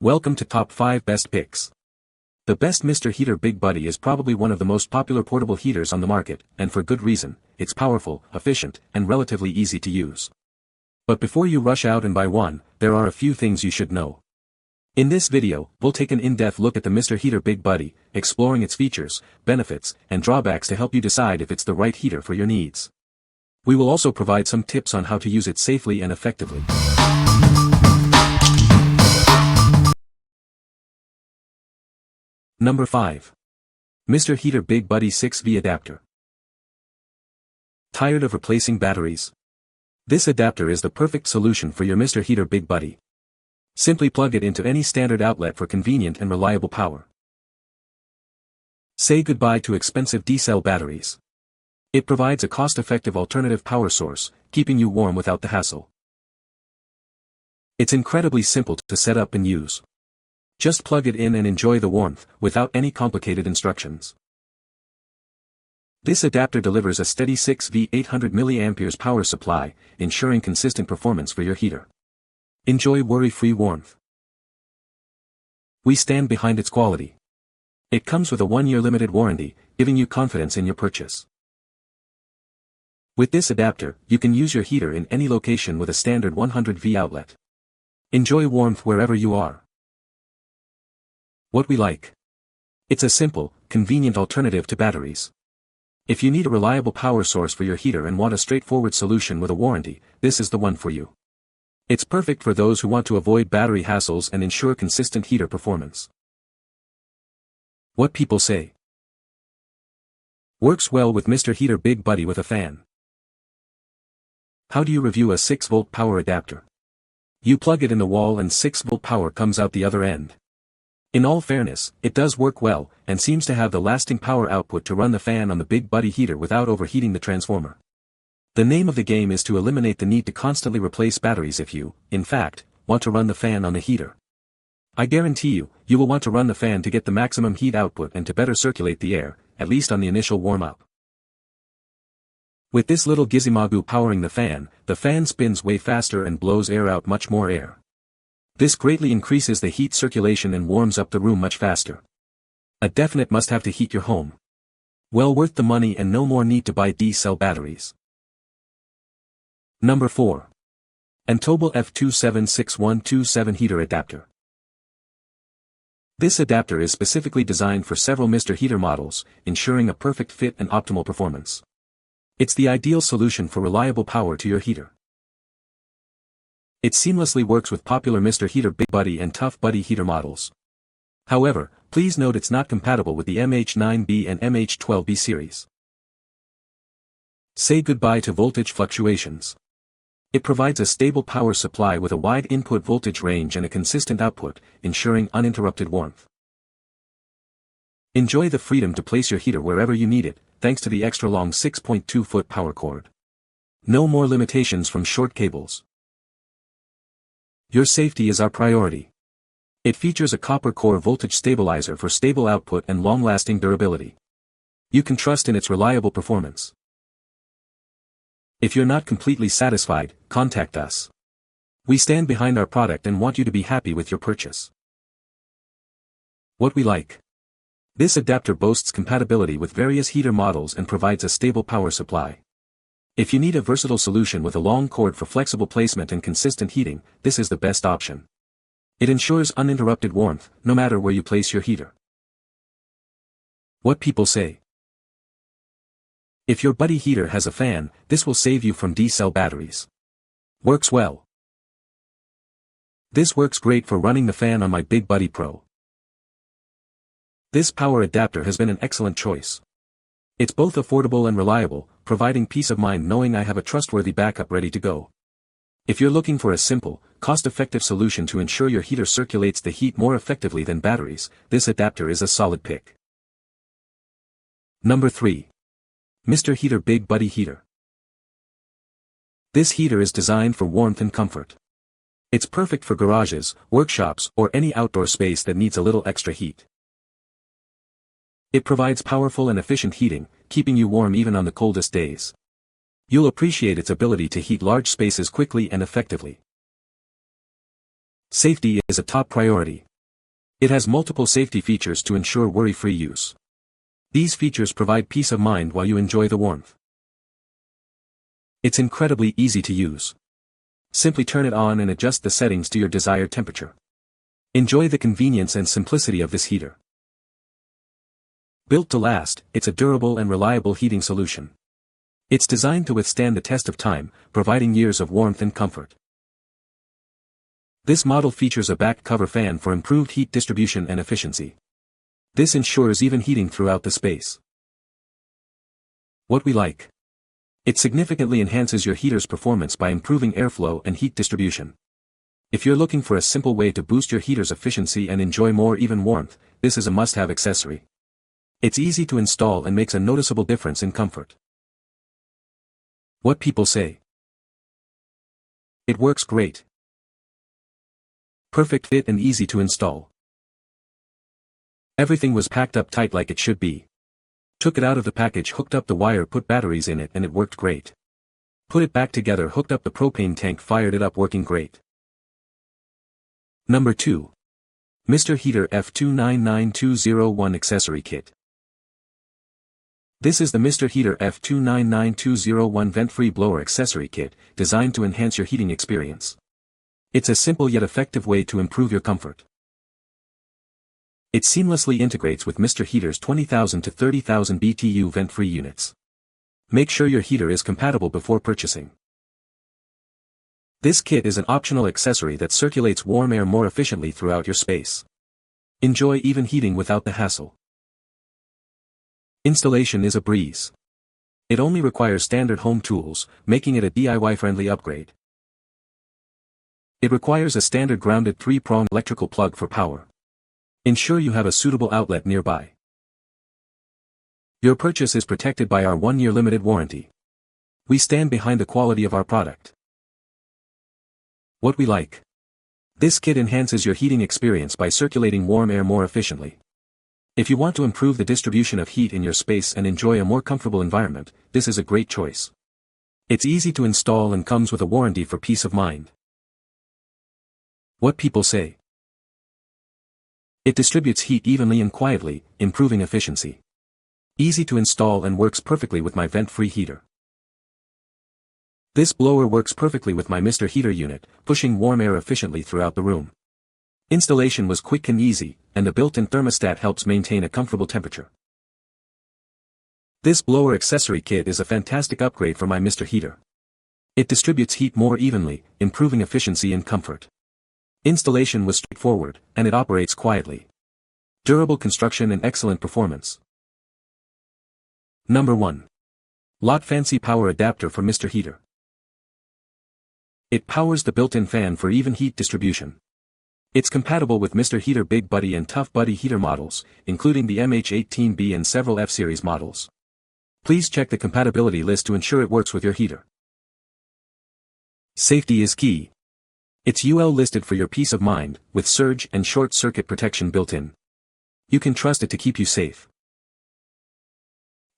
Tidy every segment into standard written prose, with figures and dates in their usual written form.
Welcome to Top 5 Best Picks. The best Mr. Heater Big Buddy is probably one of the most popular portable heaters on the market, and for good reason. It's powerful, efficient, and relatively easy to use. But before you rush out and buy one, there are a few things you should know. In this video, we'll take an in-depth look at the Mr. Heater Big Buddy, exploring its features, benefits, and drawbacks to help you decide if it's the right heater for your needs. We will also provide some tips on how to use it safely and effectively. Number 5. Mr. Heater Big Buddy 6V Adapter. Tired of replacing batteries? This adapter is the perfect solution for your Mr. Heater Big Buddy. Simply plug it into any standard outlet for convenient and reliable power. Say goodbye to expensive D-cell batteries. It provides a cost-effective alternative power source, keeping you warm without the hassle. It's incredibly simple to set up and use. Just plug it in and enjoy the warmth, without any complicated instructions. This adapter delivers a steady 6V 800 mAh power supply, ensuring consistent performance for your heater. Enjoy worry-free warmth. We stand behind its quality. It comes with a 1-year limited warranty, giving you confidence in your purchase. With this adapter, you can use your heater in any location with a standard 100V outlet. Enjoy warmth wherever you are. What we like. It's a simple, convenient alternative to batteries. If you need a reliable power source for your heater and want a straightforward solution with a warranty, this is the one for you. It's perfect for those who want to avoid battery hassles and ensure consistent heater performance. What people say. Works well with Mr. Heater Big Buddy with a fan. How do you review a 6V power adapter? You plug it in the wall and 6V power comes out the other end. In all fairness, it does work well, and seems to have the lasting power output to run the fan on the Big Buddy heater without overheating the transformer. The name of the game is to eliminate the need to constantly replace batteries if you, in fact, want to run the fan on the heater. I guarantee you, you will want to run the fan to get the maximum heat output and to better circulate the air, at least on the initial warm-up. With this little gizimogu powering the fan spins way faster and blows air out much more air. This greatly increases the heat circulation and warms up the room much faster. A definite must-have to heat your home. Well worth the money and no more need to buy D-cell batteries. Number 4. ANTOBLE F276127 Heater Adapter. This adapter is specifically designed for several Mr. Heater models, ensuring a perfect fit and optimal performance. It's the ideal solution for reliable power to your heater. It seamlessly works with popular Mr. Heater Big Buddy and Tough Buddy heater models. However, please note it's not compatible with the MH9B and MH12B series. Say goodbye to voltage fluctuations. It provides a stable power supply with a wide input voltage range and a consistent output, ensuring uninterrupted warmth. Enjoy the freedom to place your heater wherever you need it, thanks to the extra-long 6.2-foot power cord. No more limitations from short cables. Your safety is our priority. It features a copper core voltage stabilizer for stable output and long-lasting durability. You can trust in its reliable performance. If you're not completely satisfied, contact us. We stand behind our product and want you to be happy with your purchase. What we like. This adapter boasts compatibility with various heater models and provides a stable power supply. If you need a versatile solution with a long cord for flexible placement and consistent heating, this is the best option. It ensures uninterrupted warmth, no matter where you place your heater. What people say. If your buddy heater has a fan, this will save you from D-cell batteries. Works well. This works great for running the fan on my Big Buddy Pro. This power adapter has been an excellent choice. It's both affordable and reliable, providing peace of mind knowing I have a trustworthy backup ready to go. If you're looking for a simple, cost-effective solution to ensure your heater circulates the heat more effectively than batteries, this adapter is a solid pick. Number 3. Mr. Heater Big Buddy Heater. This heater is designed for warmth and comfort. It's perfect for garages, workshops, or any outdoor space that needs a little extra heat. It provides powerful and efficient heating, keeping you warm even on the coldest days. You'll appreciate its ability to heat large spaces quickly and effectively. Safety is a top priority. It has multiple safety features to ensure worry-free use. These features provide peace of mind while you enjoy the warmth. It's incredibly easy to use. Simply turn it on and adjust the settings to your desired temperature. Enjoy the convenience and simplicity of this heater. Built to last, it's a durable and reliable heating solution. It's designed to withstand the test of time, providing years of warmth and comfort. This model features a back cover fan for improved heat distribution and efficiency. This ensures even heating throughout the space. What we like. It significantly enhances your heater's performance by improving airflow and heat distribution. If you're looking for a simple way to boost your heater's efficiency and enjoy more even warmth, this is a must-have accessory. It's easy to install and makes a noticeable difference in comfort. What people say. It works great. Perfect fit and easy to install. Everything was packed up tight like it should be. Took it out of the package, hooked up the wire, put batteries in it, and it worked great. Put it back together, hooked up the propane tank, fired it up, working great. Number 2. Mr. Heater F299201 Accessory Kit. This is the Mr. Heater F299201 Vent-Free Blower Accessory Kit, designed to enhance your heating experience. It's a simple yet effective way to improve your comfort. It seamlessly integrates with Mr. Heater's 20,000 to 30,000 BTU vent-free units. Make sure your heater is compatible before purchasing. This kit is an optional accessory that circulates warm air more efficiently throughout your space. Enjoy even heating without the hassle. Installation is a breeze. It only requires standard home tools, making it a DIY-friendly upgrade. It requires a standard grounded 3-prong electrical plug for power. Ensure you have a suitable outlet nearby. Your purchase is protected by our 1-year limited warranty. We stand behind the quality of our product. What we like. This kit enhances your heating experience by circulating warm air more efficiently. If you want to improve the distribution of heat in your space and enjoy a more comfortable environment, this is a great choice. It's easy to install and comes with a warranty for peace of mind. What people say. It distributes heat evenly and quietly, improving efficiency. Easy to install and works perfectly with my vent-free heater. This blower works perfectly with my Mr. Heater unit, pushing warm air efficiently throughout the room. Installation was quick and easy, and the built-in thermostat helps maintain a comfortable temperature. This blower accessory kit is a fantastic upgrade for my Mr. Heater. It distributes heat more evenly, improving efficiency and comfort. Installation was straightforward, and it operates quietly. Durable construction and excellent performance. Number 1. LotFancy Power Adapter for Mr. Heater. It powers the built-in fan for even heat distribution. It's compatible with Mr. Heater Big Buddy and Tough Buddy heater models, including the MH18B and several F-Series models. Please check the compatibility list to ensure it works with your heater. Safety is key. It's UL listed for your peace of mind, with surge and short circuit protection built in. You can trust it to keep you safe.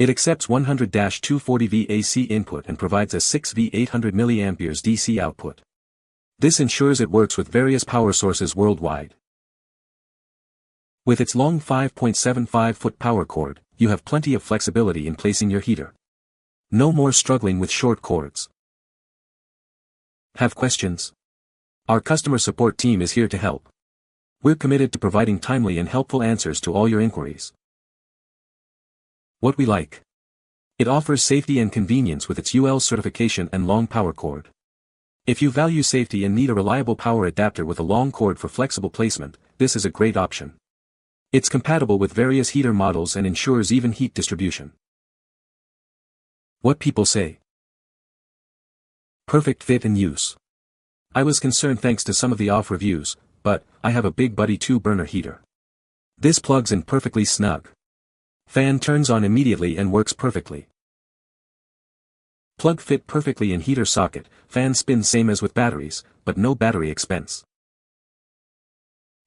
It accepts 100-240V AC input and provides a 6V 800 mA DC output. This ensures it works with various power sources worldwide. With its long 5.75-foot power cord, you have plenty of flexibility in placing your heater. No more struggling with short cords. Have questions? Our customer support team is here to help. We're committed to providing timely and helpful answers to all your inquiries. What we like. It offers safety and convenience with its UL certification and long power cord. If you value safety and need a reliable power adapter with a long cord for flexible placement, this is a great option. It's compatible with various heater models and ensures even heat distribution. What people say. Perfect fit and use. I was concerned thanks to some of the off reviews, but I have a Big Buddy 2-burner heater. This plugs in perfectly snug. Fan turns on immediately and works perfectly. Plug fit perfectly in heater socket, fan spins same as with batteries, but no battery expense.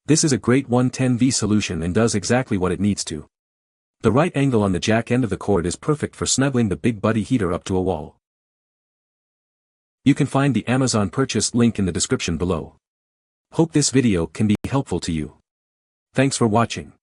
This is a great 110V solution and does exactly what it needs to. The right angle on the jack end of the cord is perfect for snuggling the Big Buddy heater up to a wall. You can find the Amazon purchase link in the description below. Hope this video can be helpful to you. Thanks for watching.